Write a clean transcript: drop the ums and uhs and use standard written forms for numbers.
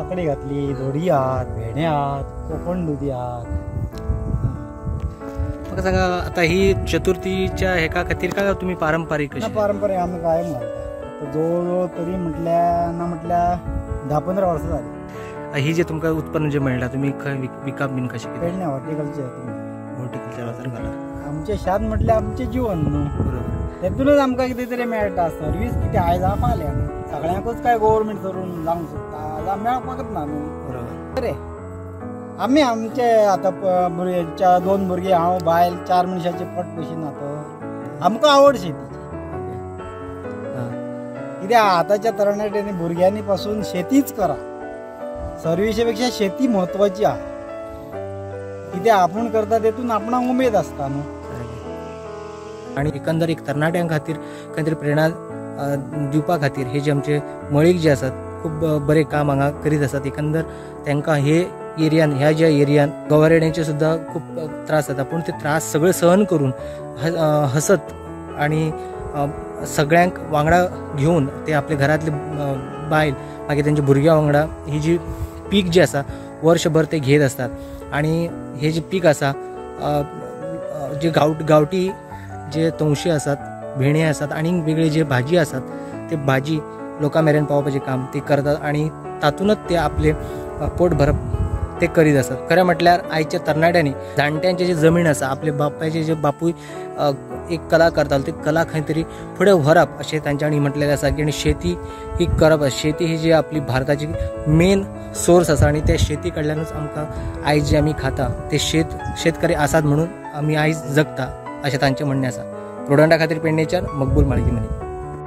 काकडी घातली, दोरी आहात, भेंडे आहात, कोकण दुधी आहात. म्हाका सांगा आता ही चतुर्थीच्या हेका खातीर काय तुम्ही पारंपरिक ना पारंपरिक आम्ही कायम घालता. जवळ तरी म्हटल्या 10-15 वर्ष झाली. ही जे तुमका उत्पन्न जे मेळटा तुम्ही विकाप बीन कशी पेडणे हॉर्टिकल्चर हॉर्टिकल्चर घालता. आमचे शेत म्हटल्यार आमचे जीवन न्हू. बरोबर. तेतूनच आमकां कितें तरी मेळटा. सर्वीस कितें आयज फाल्यां सगळ्यांकूच काय गव्हर्नमेंट करून जावंक सोदता मेळपाकच ना न्हू. बरोबर. अरे आमी आमचे आतां 2 भुरगीं हांव बायल 4 मनशाचे पोट बशीन आतां आमकां आवड शेतीची. कित्याक आतांच्या तरणाट्यांनी भुरग्यांनी पासून शेतीच करा. सर्विसे पेक्षा शेती म्हत्वाची आहा. कित्याक आपूण करता तेतून आपणाक उमेद आसता न्हू. आणि एकंदर एक तरणाट्यां खातीर काहीतरी प्रेरणा दिवपा खातीर हे जे आमचे मळीक जे आसात खूब बरें काम हांगा करीत आसात. एकंदर तांकां हे एरियान ह्या ज्या एरियान गवारेड्यांचे सुद्दां खूब त्रास जाता पूण ते त्रास सगळे सहन करून हसत आणि सगळ्यांक वांगडा घेवन ते आपल्या घरातले बायल मागीर तेंच्या भुरग्यां वांगडा ही जी पीक जी आसा वर्षभर ते घेत असतात. आणि हे जे पीक आसा जे गावठी जे तवशी आसात, भेणे आसात आणि वेगळे जे भाजी आसात ते भाजी लोकां मेरेन पावपाचें काम ते करतात आणि तातूनच ते आपले पोट भरप ते करीत असतात. खरें म्हटल्यार आयच्या तरणाट्यांनी जाणट्यांचे जे जमीन आसा आपले बापायचे जे बापूय एक कला करतालो ती कला खंय तरी फुडें व्हरप अशें तांच्यांनी म्हटलेलें आसा. की शेती ही करप शेती ही जी आपली भारताची मेन सोर्स आसा आणि त्या शेती कडल्यानूच आमकां आयज जे आमी खाता ते शेतकरी आसात म्हणून आमी आयज जगता अशें तांचें म्हणणें आसा. प्रोडंटा खातीर पेडणेच्यान मकबूल माळगी मनी.